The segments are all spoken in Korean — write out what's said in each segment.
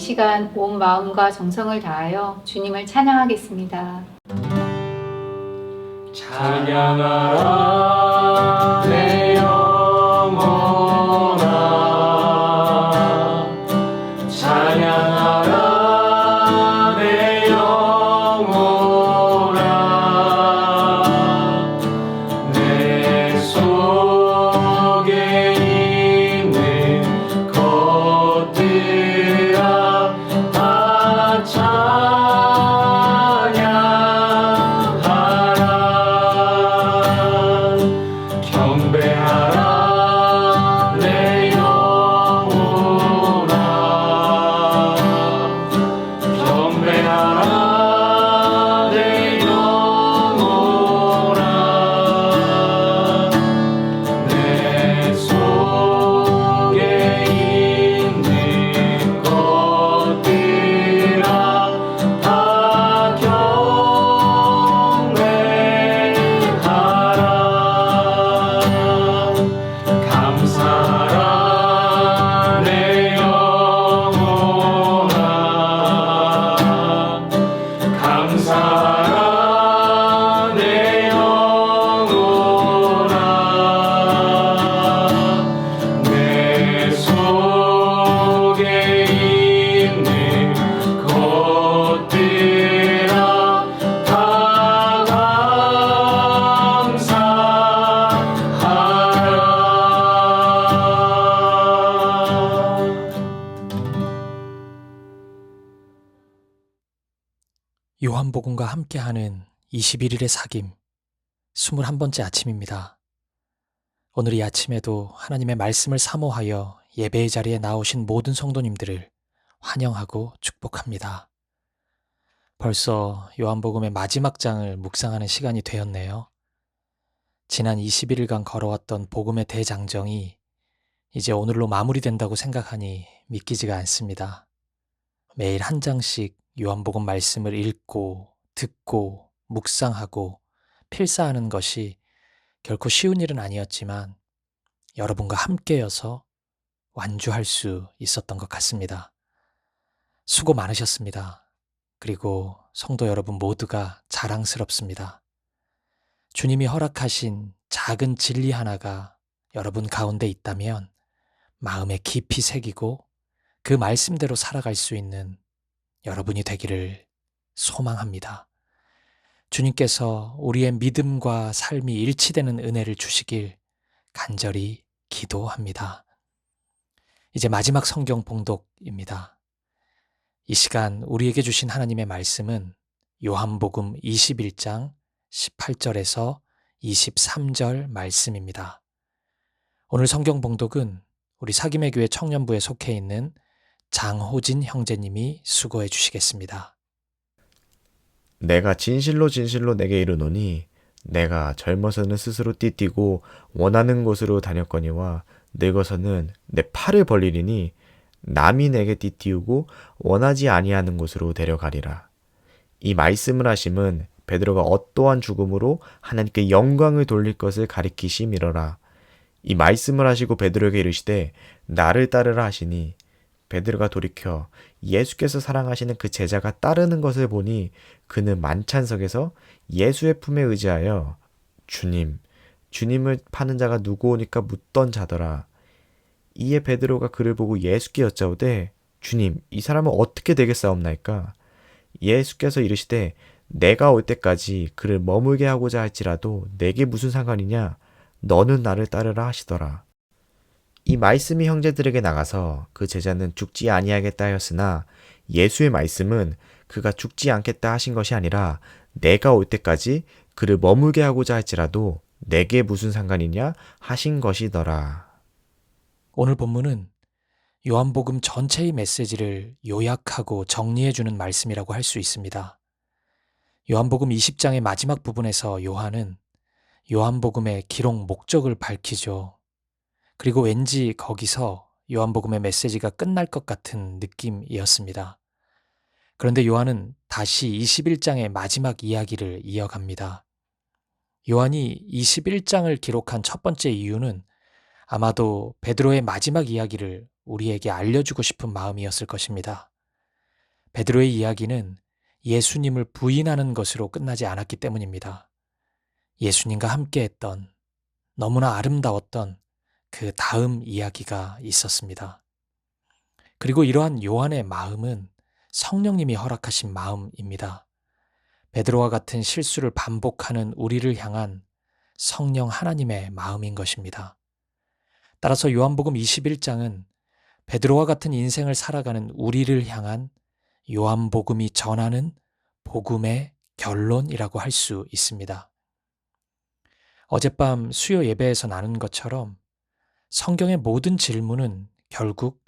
시간 온 마음과 정성을 다하여 주님을 찬양하겠습니다. 찬양하라 내 영혼아, 찬양하라 내 영혼아, 내 속에 있는 것들아 다 찬양하라. 경배하라 내 영혼아, 경배하라 내 영혼아, 내 속에 있는 것들아 다 경배하라. 감사하라 내 영혼아, 감사하라 내 영혼아, 내 속에 있는 것들아 다 감사하라. 요한복음과 함께하는 21일의 사귐 21번째 아침입니다. 오늘 이 아침에도 하나님의 말씀을 사모하여 예배의 자리에 나오신 모든 성도님들을 환영하고 축복합니다. 벌써 요한복음의 마지막 장을 묵상하는 시간이 되었네요. 지난 21일간 걸어왔던 복음의 대장정이 이제 오늘로 마무리된다고 생각하니 믿기지가 않습니다. 매일 한 장씩 요한복음 말씀을 읽고 듣고 묵상하고 필사하는 것이 결코 쉬운 일은 아니었지만 여러분과 함께여서 완주할 수 있었던 것 같습니다. 수고 많으셨습니다. 그리고 성도 여러분 모두가 자랑스럽습니다. 주님이 허락하신 작은 진리 하나가 여러분 가운데 있다면 마음에 깊이 새기고 그 말씀대로 살아갈 수 있는 여러분이 되기를 소망합니다. 주님께서 우리의 믿음과 삶이 일치되는 은혜를 주시길 간절히 기도합니다. 이제 마지막 성경 봉독입니다. 이 시간 우리에게 주신 하나님의 말씀은 요한복음 21장 18절에서 23절 말씀입니다. 오늘 성경 봉독은 우리 사김의 교회 청년부에 속해 있는 장호진 형제님이 수고해 주시겠습니다. 내가 진실로 진실로 내게 이르노니 내가 젊어서는 스스로 띠뛰고 원하는 곳으로 다녔거니와 늙어서는 내 팔을 벌리리니 남이 내게 띠띠우고 원하지 아니하는 곳으로 데려가리라. 이 말씀을 하심은 베드로가 어떠한 죽음으로 하나님께 영광을 돌릴 것을 가리키심이러라. 이 말씀을 하시고 베드로에게 이르시되 나를 따르라 하시니 베드로가 돌이켜 예수께서 사랑하시는 그 제자가 따르는 것을 보니 그는 만찬석에서 예수의 품에 의지하여 주님을 파는 자가 누구오니까 묻던 자더라. 이에 베드로가 그를 보고 예수께 여짜오되 주님, 이 사람은 어떻게 되겠사옵나이까? 예수께서 이르시되 내가 올 때까지 그를 머물게 하고자 할지라도 내게 무슨 상관이냐? 너는 나를 따르라 하시더라. 이 말씀이 형제들에게 나가서 그 제자는 죽지 아니하겠다 하였으나 예수의 말씀은 그가 죽지 않겠다 하신 것이 아니라 내가 올 때까지 그를 머물게 하고자 할지라도 내게 무슨 상관이냐 하신 것이더라. 오늘 본문은 요한복음 전체의 메시지를 요약하고 정리해주는 말씀이라고 할 수 있습니다. 요한복음 20장의 마지막 부분에서 요한은 요한복음의 기록 목적을 밝히죠. 그리고 왠지 거기서 요한복음의 메시지가 끝날 것 같은 느낌이었습니다. 그런데 요한은 다시 21장의 마지막 이야기를 이어갑니다. 요한이 21장을 기록한 첫 번째 이유는 아마도 베드로의 마지막 이야기를 우리에게 알려주고 싶은 마음이었을 것입니다. 베드로의 이야기는 예수님을 부인하는 것으로 끝나지 않았기 때문입니다. 예수님과 함께했던 너무나 아름다웠던 그 다음 이야기가 있었습니다. 그리고 이러한 요한의 마음은 성령님이 허락하신 마음입니다. 베드로와 같은 실수를 반복하는 우리를 향한 성령 하나님의 마음인 것입니다. 따라서 요한복음 21장은 베드로와 같은 인생을 살아가는 우리를 향한 요한복음이 전하는 복음의 결론이라고 할 수 있습니다. 어젯밤 수요 예배에서 나눈 것처럼 성경의 모든 질문은 결국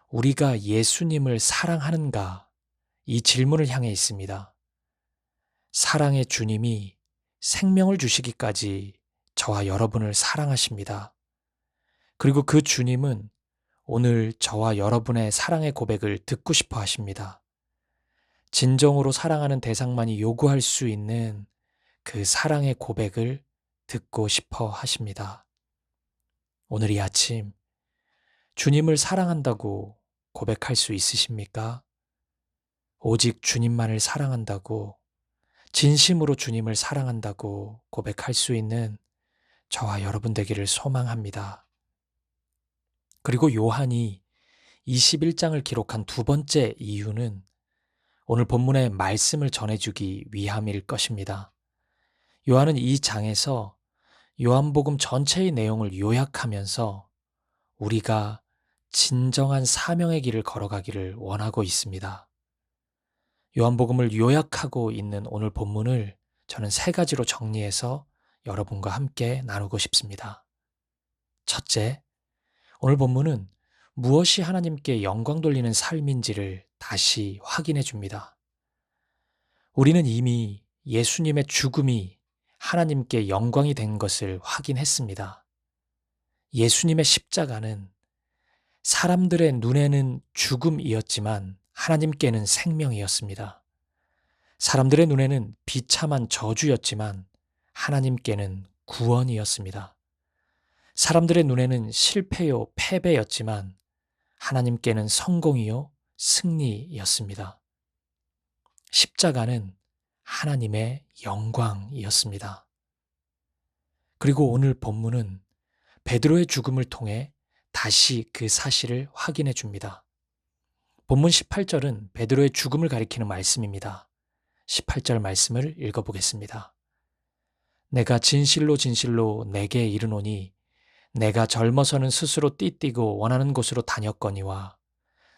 우리가 예수님을 사랑하는가? 이 질문을 향해 있습니다. 사랑의 주님이 생명을 주시기까지 저와 여러분을 사랑하십니다. 그리고 그 주님은 오늘 저와 여러분의 사랑의 고백을 듣고 싶어 하십니다. 진정으로 사랑하는 대상만이 요구할 수 있는 그 사랑의 고백을 듣고 싶어 하십니다. 오늘 이 아침 주님을 사랑한다고 고백할 수 있으십니까? 오직 주님만을 사랑한다고, 진심으로 주님을 사랑한다고 고백할 수 있는 저와 여러분 되기를 소망합니다. 그리고 요한이 21장을 기록한 두 번째 이유는 오늘 본문의 말씀을 전해주기 위함일 것입니다. 요한은 이 장에서 요한복음 전체의 내용을 요약하면서 우리가 진정한 사명의 길을 걸어가기를 원하고 있습니다. 요한복음을 요약하고 있는 오늘 본문을 저는 세 가지로 정리해서 여러분과 함께 나누고 싶습니다. 첫째, 오늘 본문은 무엇이 하나님께 영광 돌리는 삶인지를 다시 확인해 줍니다. 우리는 이미 예수님의 죽음이 하나님께 영광이 된 것을 확인했습니다. 예수님의 십자가는 사람들의 눈에는 죽음이었지만 하나님께는 생명이었습니다. 사람들의 눈에는 비참한 저주였지만 하나님께는 구원이었습니다. 사람들의 눈에는 실패요 패배였지만 하나님께는 성공이요 승리였습니다. 십자가는 하나님의 영광이었습니다. 그리고 오늘 본문은 베드로의 죽음을 통해 다시 그 사실을 확인해 줍니다. 본문 18절은 베드로의 죽음을 가리키는 말씀입니다. 18절 말씀을 읽어보겠습니다. 내가 진실로 진실로 내게 이르노니 내가 젊어서는 스스로 띠띠고 원하는 곳으로 다녔거니와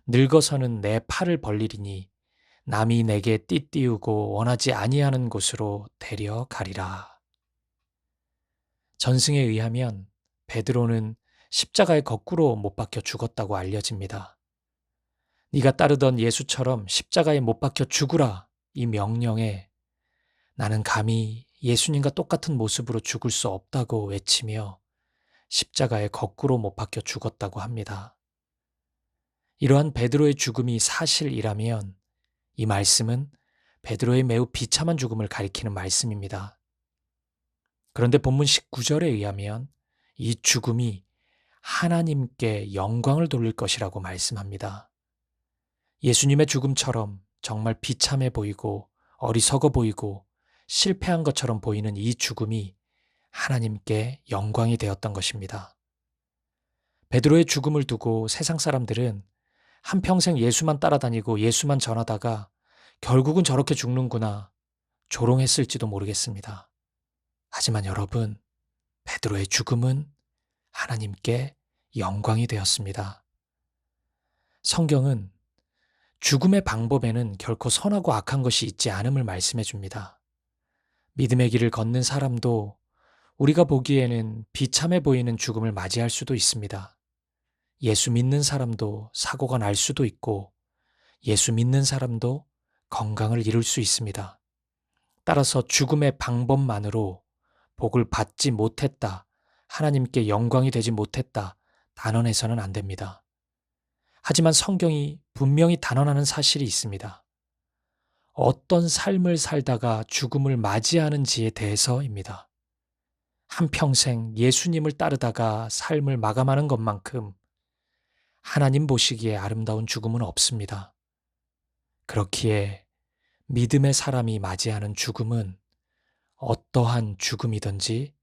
늙어서는 내 팔을 벌리리니 남이 내게 띠띠우고 원하지 아니하는 곳으로 데려가리라. 전승에 의하면 베드로는 십자가에 거꾸로 못 박혀 죽었다고 알려집니다. 네가 따르던 예수처럼 십자가에 못 박혀 죽으라, 이 명령에 나는 감히 예수님과 똑같은 모습으로 죽을 수 없다고 외치며 십자가에 거꾸로 못 박혀 죽었다고 합니다. 이러한 베드로의 죽음이 사실이라면 이 말씀은 베드로의 매우 비참한 죽음을 가리키는 말씀입니다. 그런데 본문 19절에 의하면 이 죽음이 하나님께 영광을 돌릴 것이라고 말씀합니다. 예수님의 죽음처럼 정말 비참해 보이고 어리석어 보이고 실패한 것처럼 보이는 이 죽음이 하나님께 영광이 되었던 것입니다. 베드로의 죽음을 두고 세상 사람들은 한평생 예수만 따라다니고 예수만 전하다가 결국은 저렇게 죽는구나 조롱했을지도 모르겠습니다. 하지만 여러분, 베드로의 죽음은 하나님께 영광이 되었습니다. 성경은 죽음의 방법에는 결코 선하고 악한 것이 있지 않음을 말씀해 줍니다. 믿음의 길을 걷는 사람도 우리가 보기에는 비참해 보이는 죽음을 맞이할 수도 있습니다. 예수 믿는 사람도 사고가 날 수도 있고 예수 믿는 사람도 건강을 잃을 수 있습니다. 따라서 죽음의 방법만으로 복을 받지 못했다, 하나님께 영광이 되지 못했다 단언해서는 안 됩니다. 하지만 성경이 분명히 단언하는 사실이 있습니다. 어떤 삶을 살다가 죽음을 맞이하는지에 대해서입니다. 한평생 예수님을 따르다가 삶을 마감하는 것만큼 하나님 보시기에 아름다운 죽음은 없습니다. 그렇기에 믿음의 사람이 맞이하는 죽음은 어떠한 죽음이든지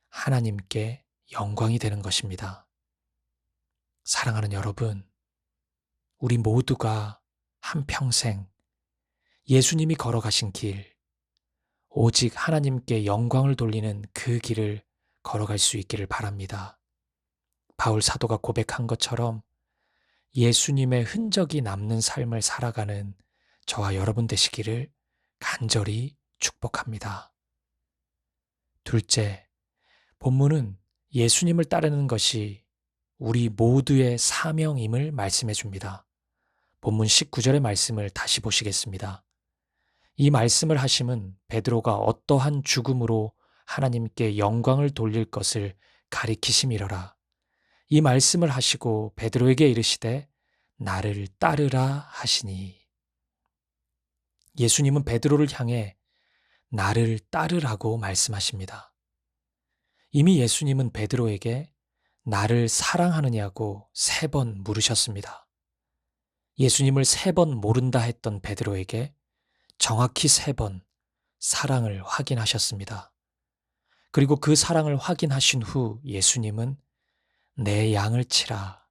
하나님께 영광이 되는 것입니다. 사랑하는 여러분, 우리 모두가 한평생 예수님이 걸어가신 길, 오직 하나님께 영광을 돌리는 그 길을 걸어갈 수 있기를 바랍니다. 바울 사도가 고백한 것처럼 예수님의 흔적이 남는 삶을 살아가는 저와 여러분 되시기를 간절히 축복합니다. 둘째, 본문은 예수님을 따르는 것이 우리 모두의 사명임을 말씀해 줍니다. 본문 19절의 말씀을 다시 보시겠습니다. 이 말씀을 하심은 베드로가 어떠한 죽음으로 하나님께 영광을 돌릴 것을 가리키심이러라. 이 말씀을 하시고 베드로에게 이르시되 나를 따르라 하시니. 예수님은 베드로를 향해 나를 따르라고 말씀하십니다. 이미 예수님은 베드로에게 나를 사랑하느냐고 3번 물으셨습니다. 예수님을 3번 모른다 했던 베드로에게 정확히 3번 사랑을 확인하셨습니다. 그리고 그 사랑을 확인하신 후 예수님은 내 양을 치라,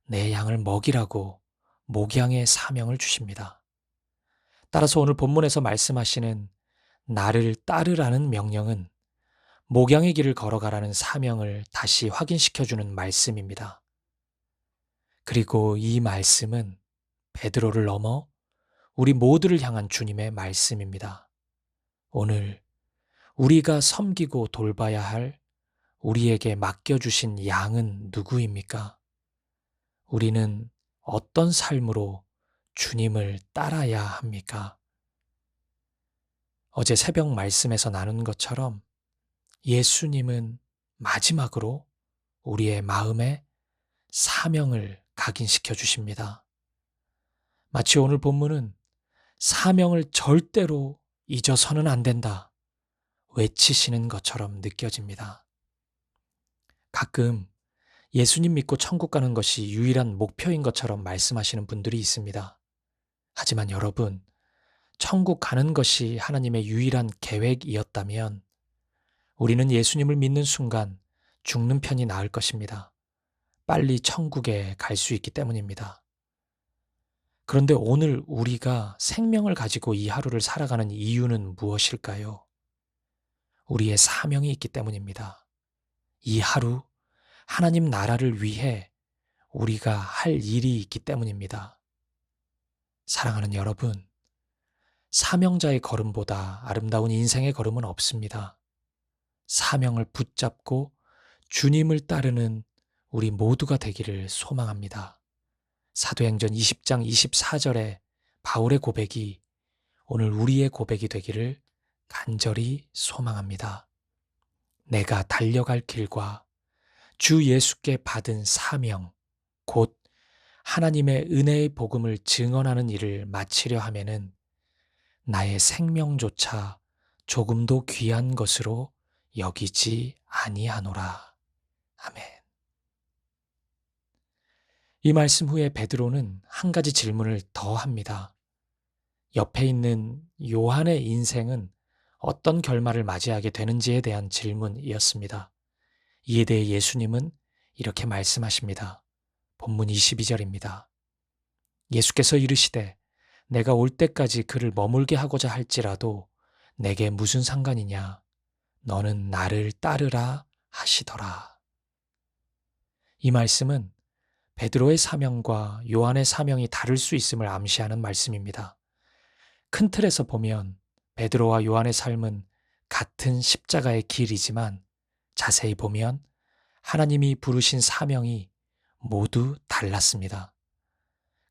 내 양을 먹이라고 목양의 사명을 주십니다. 따라서 오늘 본문에서 말씀하시는 나를 따르라는 명령은 목양의 길을 걸어가라는 사명을 다시 확인시켜주는 말씀입니다. 그리고 이 말씀은 베드로를 넘어 우리 모두를 향한 주님의 말씀입니다. 오늘 우리가 섬기고 돌봐야 할 우리에게 맡겨주신 양은 누구입니까? 우리는 어떤 삶으로 주님을 따라야 합니까? 어제 새벽 말씀에서 나눈 것처럼 예수님은 마지막으로 우리의 마음에 사명을 각인시켜 주십니다. 마치 오늘 본문은 사명을 절대로 잊어서는 안 된다 외치시는 것처럼 느껴집니다. 가끔 예수님 믿고 천국 가는 것이 유일한 목표인 것처럼 말씀하시는 분들이 있습니다. 하지만 여러분, 천국 가는 것이 하나님의 유일한 계획이었다면 우리는 예수님을 믿는 순간 죽는 편이 나을 것입니다. 빨리 천국에 갈 수 있기 때문입니다. 그런데 오늘 우리가 생명을 가지고 이 하루를 살아가는 이유는 무엇일까요? 우리의 사명이 있기 때문입니다. 이 하루 하나님 나라를 위해 우리가 할 일이 있기 때문입니다. 사랑하는 여러분, 사명자의 걸음보다 아름다운 인생의 걸음은 없습니다. 사명을 붙잡고 주님을 따르는 우리 모두가 되기를 소망합니다. 사도행전 20장 24절에 바울의 고백이 오늘 우리의 고백이 되기를 간절히 소망합니다. 내가 달려갈 길과 주 예수께 받은 사명, 곧 하나님의 은혜의 복음을 증언하는 일을 마치려 하면은 나의 생명조차 조금도 귀한 것으로 여기지 아니하노라. 아멘. 이 말씀 후에 베드로는 한 가지 질문을 더 합니다. 옆에 있는 요한의 인생은 어떤 결말을 맞이하게 되는지에 대한 질문이었습니다. 이에 대해 예수님은 이렇게 말씀하십니다. 본문 22절입니다. 예수께서 이르시되 내가 올 때까지 그를 머물게 하고자 할지라도 내게 무슨 상관이냐? 너는 나를 따르라 하시더라. 이 말씀은 베드로의 사명과 요한의 사명이 다를 수 있음을 암시하는 말씀입니다. 큰 틀에서 보면 베드로와 요한의 삶은 같은 십자가의 길이지만 자세히 보면 하나님이 부르신 사명이 모두 달랐습니다.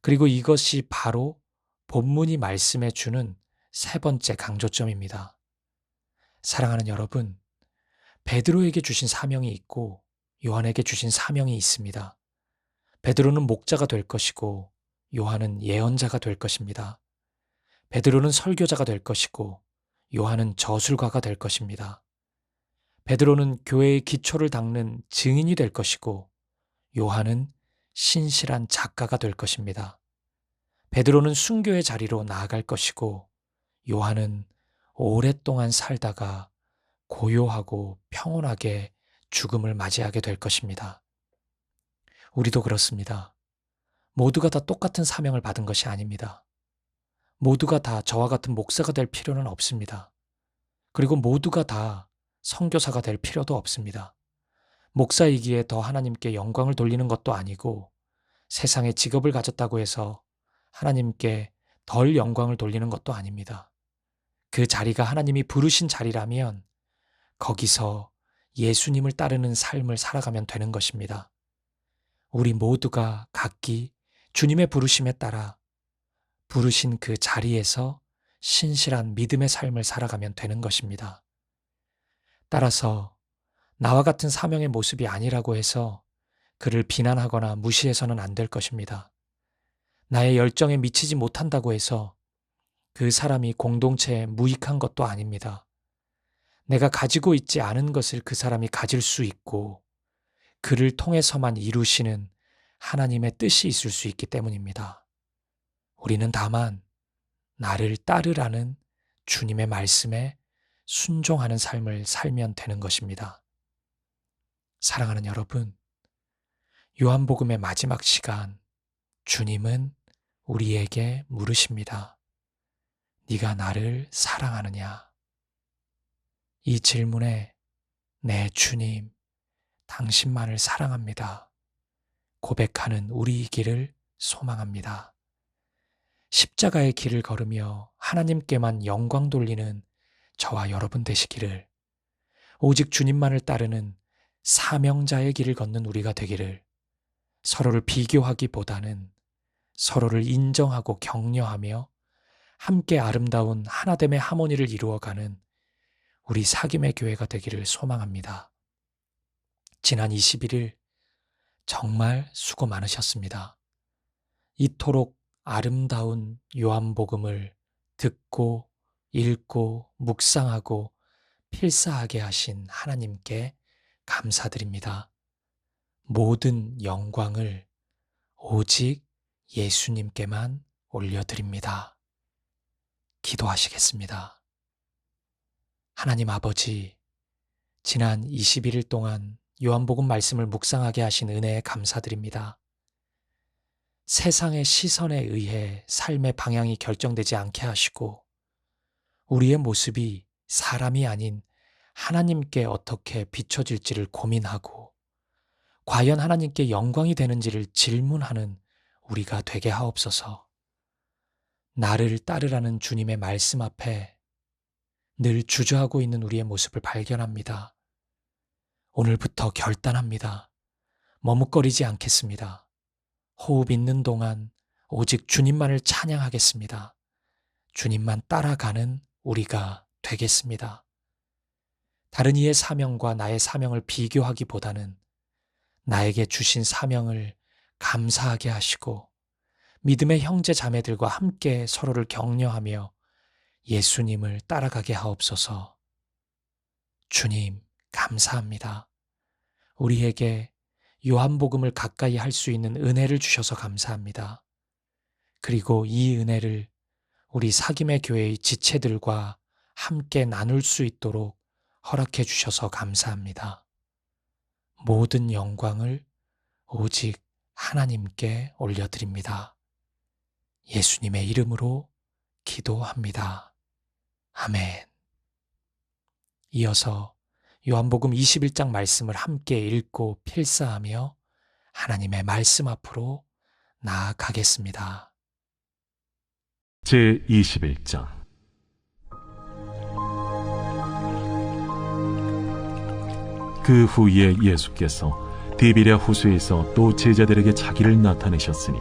그리고 이것이 바로 본문이 말씀해 주는 3번째 강조점입니다. 사랑하는 여러분, 베드로에게 주신 사명이 있고 요한에게 주신 사명이 있습니다. 베드로는 목자가 될 것이고 요한은 예언자가 될 것입니다. 베드로는 설교자가 될 것이고 요한은 저술가가 될 것입니다. 베드로는 교회의 기초를 닦는 증인이 될 것이고 요한은 신실한 작가가 될 것입니다. 베드로는 순교의 자리로 나아갈 것이고 요한은 오랫동안 살다가 고요하고 평온하게 죽음을 맞이하게 될 것입니다. 우리도 그렇습니다. 모두가 다 똑같은 사명을 받은 것이 아닙니다. 모두가 다 저와 같은 목사가 될 필요는 없습니다. 그리고 모두가 다 선교사가 될 필요도 없습니다. 목사이기에 더 하나님께 영광을 돌리는 것도 아니고 세상에 직업을 가졌다고 해서 하나님께 덜 영광을 돌리는 것도 아닙니다. 그 자리가 하나님이 부르신 자리라면 거기서 예수님을 따르는 삶을 살아가면 되는 것입니다. 우리 모두가 각기 주님의 부르심에 따라 부르신 그 자리에서 신실한 믿음의 삶을 살아가면 되는 것입니다. 따라서 나와 같은 사명의 모습이 아니라고 해서 그를 비난하거나 무시해서는 안 될 것입니다. 나의 열정에 미치지 못한다고 해서 그 사람이 공동체에 무익한 것도 아닙니다. 내가 가지고 있지 않은 것을 그 사람이 가질 수 있고 그를 통해서만 이루시는 하나님의 뜻이 있을 수 있기 때문입니다. 우리는 다만 나를 따르라는 주님의 말씀에 순종하는 삶을 살면 되는 것입니다. 사랑하는 여러분, 요한복음의 마지막 시간, 주님은 우리에게 물으십니다. 네가 나를 사랑하느냐? 이 질문에 네 주님, 당신만을 사랑합니다. 고백하는 우리이기를 소망합니다. 십자가의 길을 걸으며 하나님께만 영광 돌리는 저와 여러분 되시기를, 오직 주님만을 따르는 사명자의 길을 걷는 우리가 되기를, 서로를 비교하기보다는 서로를 인정하고 격려하며 함께 아름다운 하나됨의 하모니를 이루어가는 우리 사귐의 교회가 되기를 소망합니다. 지난 21일 정말 수고 많으셨습니다. 이토록 아름다운 요한복음을 듣고 읽고 묵상하고 필사하게 하신 하나님께 감사드립니다. 모든 영광을 오직 예수님께만 올려드립니다. 기도하시겠습니다. 하나님 아버지, 지난 21일 동안 요한복음 말씀을 묵상하게 하신 은혜에 감사드립니다. 세상의 시선에 의해 삶의 방향이 결정되지 않게 하시고 우리의 모습이 사람이 아닌 하나님께 어떻게 비춰질지를 고민하고 과연 하나님께 영광이 되는지를 질문하는 우리가 되게 하옵소서. 나를 따르라는 주님의 말씀 앞에 늘 주저하고 있는 우리의 모습을 발견합니다. 오늘부터 결단합니다. 머뭇거리지 않겠습니다. 호흡 있는 동안 오직 주님만을 찬양하겠습니다. 주님만 따라가는 우리가 되겠습니다. 다른 이의 사명과 나의 사명을 비교하기보다는 나에게 주신 사명을 감사하게 하시고 믿음의 형제 자매들과 함께 서로를 격려하며 예수님을 따라가게 하옵소서. 주님, 감사합니다. 우리에게 요한복음을 가까이 할 수 있는 은혜를 주셔서 감사합니다. 그리고 이 은혜를 우리 사귐의 교회의 지체들과 함께 나눌 수 있도록 허락해 주셔서 감사합니다. 모든 영광을 오직 하나님께 올려드립니다. 예수님의 이름으로 기도합니다. 아멘. 이어서 요한복음 21장 말씀을 함께 읽고 필사하며 하나님의 말씀 앞으로 나아가겠습니다. 제21장 그 후에 예수께서 디비랴 호수에서 또 제자들에게 자기를 나타내셨으니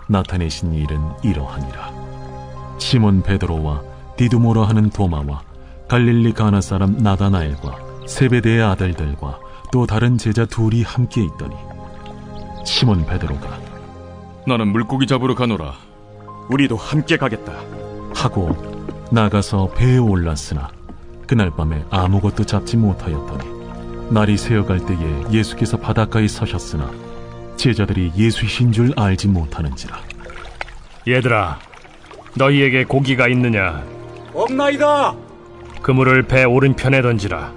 나타내신 일은 이러하니라. 시몬 베드로와 디두모라 하는 도마와 갈릴리 가나 사람 나다나엘과 세베대의 아들들과 또 다른 제자 둘이 함께 있더니 시몬 베드로가 나는 물고기 잡으러 가노라. 우리도 함께 가겠다 하고 나가서 배에 올랐으나 그날 밤에 아무것도 잡지 못하였더니 날이 새어갈 때에 예수께서 바닷가에 서셨으나 제자들이 예수이신 줄 알지 못하는지라. 얘들아, 너희에게 고기가 있느냐? 없나이다. 그물을 배 오른편에 던지라.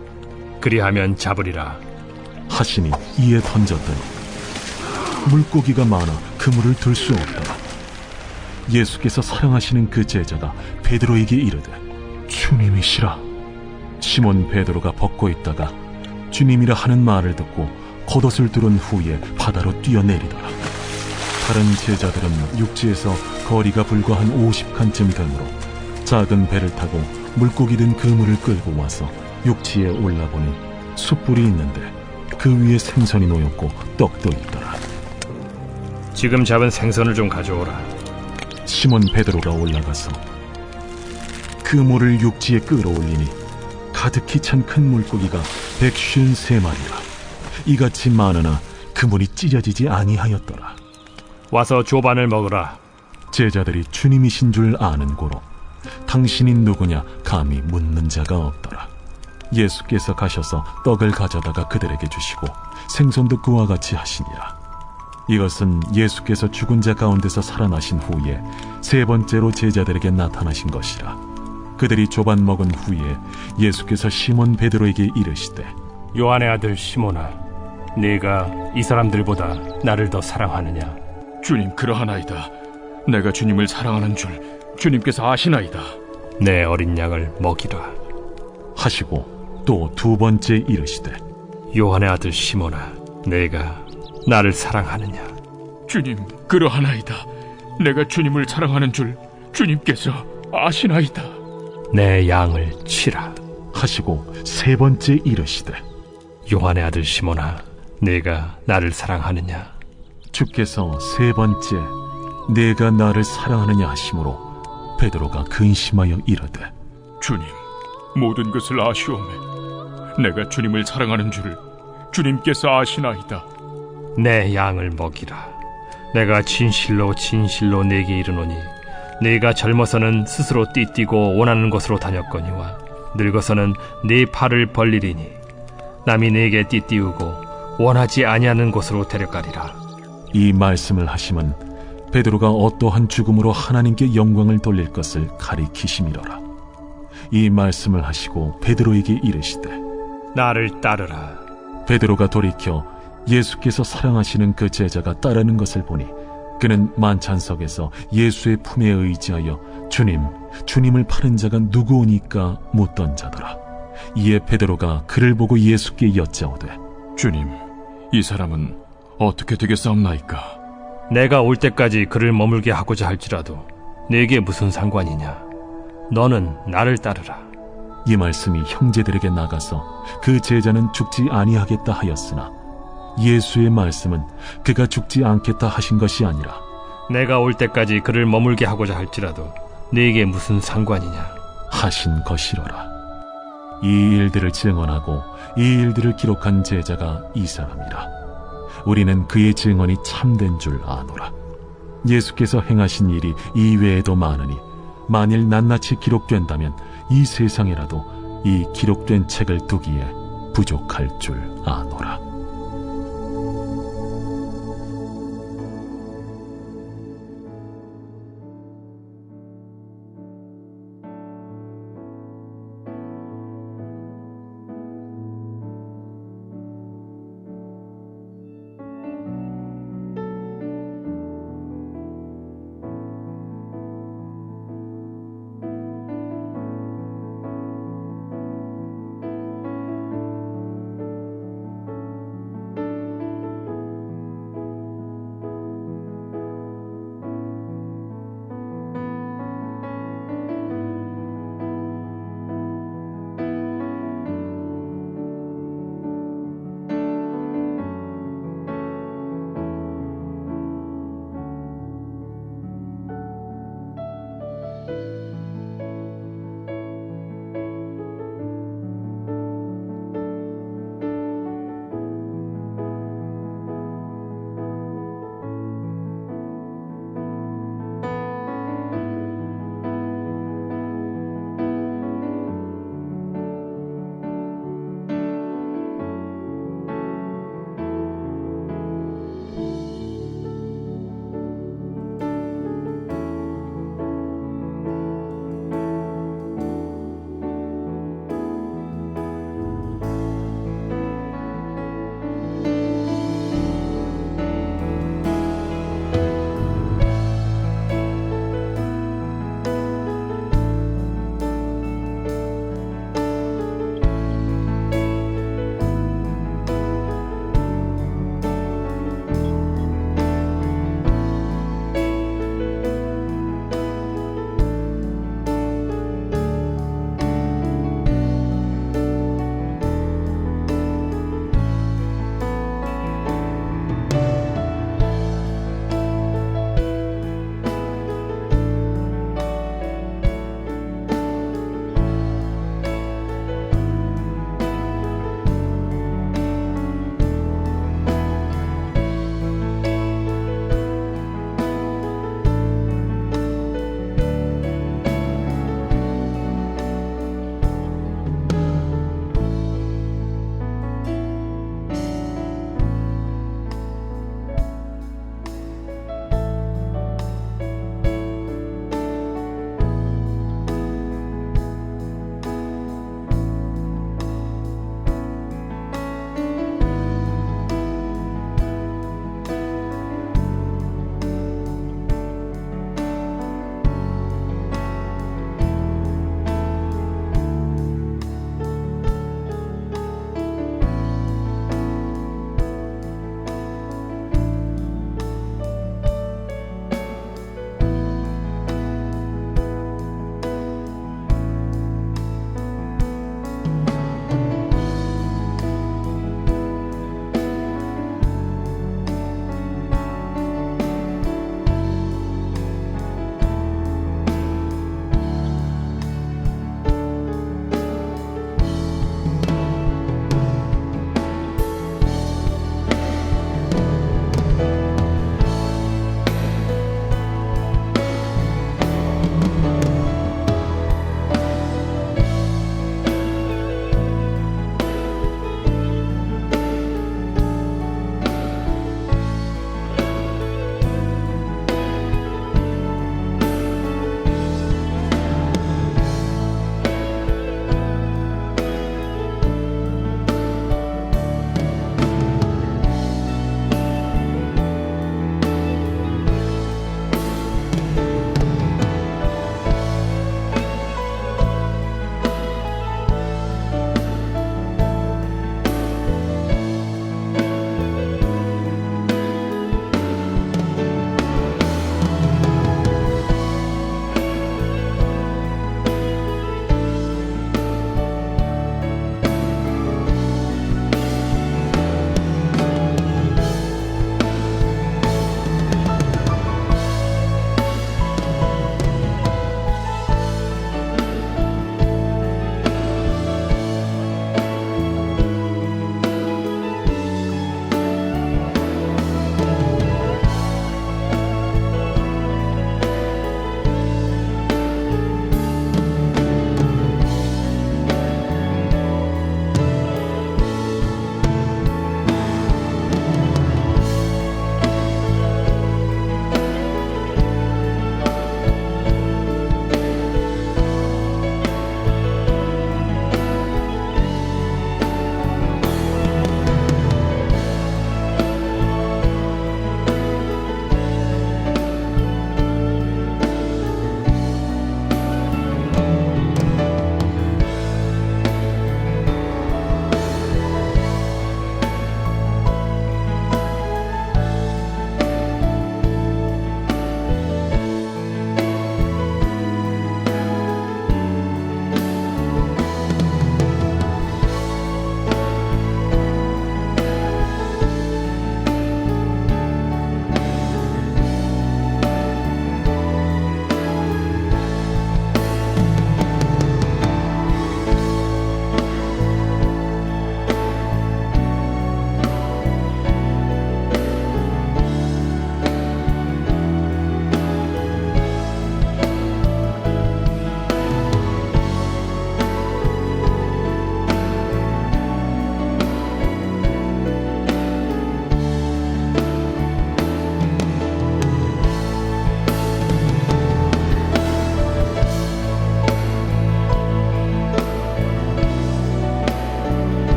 그리하면 잡으리라. 하시니 이에 던졌더니 물고기가 많아 그물을 들 수 없더라. 예수께서 사랑하시는 그 제자가 베드로에게 이르되 주님이시라. 시몬 베드로가 벗고 있다가 주님이라 하는 말을 듣고 겉옷을 두른 후에 바다로 뛰어내리더라. 다른 제자들은 육지에서 거리가 불과 한 50칸쯤 되므로 작은 배를 타고 물고기 든 그물을 끌고 와서 육지에 올라보니 숯불이 있는데 그 위에 생선이 놓였고 떡도 있더라. 지금 잡은 생선을 좀 가져오라. 시몬 베드로가 올라가서 그물을 육지에 끌어올리니 가득히 찬 큰 물고기가 153마리라. 이같이 많으나 그물이 찢어지지 아니하였더라. 와서 조반을 먹으라. 제자들이 주님이신 줄 아는 고로 당신이 누구냐 감히 묻는 자가 없더라. 예수께서 가셔서 떡을 가져다가 그들에게 주시고 생선도 그와 같이 하시니라. 이것은 예수께서 죽은 자 가운데서 살아나신 후에 세 번째로 제자들에게 나타나신 것이라. 그들이 조반 먹은 후에 예수께서 시몬 베드로에게 이르시되 요한의 아들 시몬아, 네가 이 사람들보다 나를 더 사랑하느냐? 주님, 그러하나이다. 내가 주님을 사랑하는 줄 주님께서 아시나이다. 내 어린 양을 먹이라. 하시고 또 두 번째 이르시되 요한의 아들 시몬아, 네가 나를 사랑하느냐? 주님, 그러하나이다. 내가 주님을 사랑하는 줄 주님께서 아시나이다. 내 양을 치라. 하시고 세 번째 이르시되 요한의 아들 시몬아, 네가 나를 사랑하느냐? 주께서 세 번째 내가 나를 사랑하느냐 하심으로 베드로가 근심하여 이르되 주님, 모든 것을 아시오매. 내가 주님을 사랑하는 줄을 주님께서 아시나이다. 내 양을 먹이라. 내가 진실로 진실로 네게 이르노니 네가 젊어서는 스스로 띠뛰고 원하는 곳으로 다녔거니와 늙어서는 네 팔을 벌리리니 남이 네게 띠띠우고 원하지 아니하는 곳으로 데려가리라. 이 말씀을 하심은 베드로가 어떠한 죽음으로 하나님께 영광을 돌릴 것을 가리키심이로라. 이 말씀을 하시고 베드로에게 이르시되 나를 따르라. 베드로가 돌이켜 예수께서 사랑하시는 그 제자가 따르는 것을 보니 그는 만찬석에서 예수의 품에 의지하여 주님을 파는 자가 누구오니까 묻던 자더라. 이에 베드로가 그를 보고 예수께 여짜오되 주님, 이 사람은 어떻게 되겠사옵나이까? 내가 올 때까지 그를 머물게 하고자 할지라도 네게 무슨 상관이냐? 너는 나를 따르라. 이 말씀이 형제들에게 나가서 그 제자는 죽지 아니하겠다 하였으나 예수의 말씀은 그가 죽지 않겠다 하신 것이 아니라 내가 올 때까지 그를 머물게 하고자 할지라도 네게 무슨 상관이냐 하신 것이로라. 이 일들을 증언하고 이 일들을 기록한 제자가 이 사람이라. 우리는 그의 증언이 참된 줄 아노라. 예수께서 행하신 일이 이외에도 많으니 만일 낱낱이 기록된다면 이 세상에라도 이 기록된 책을 두기에 부족할 줄 아노라.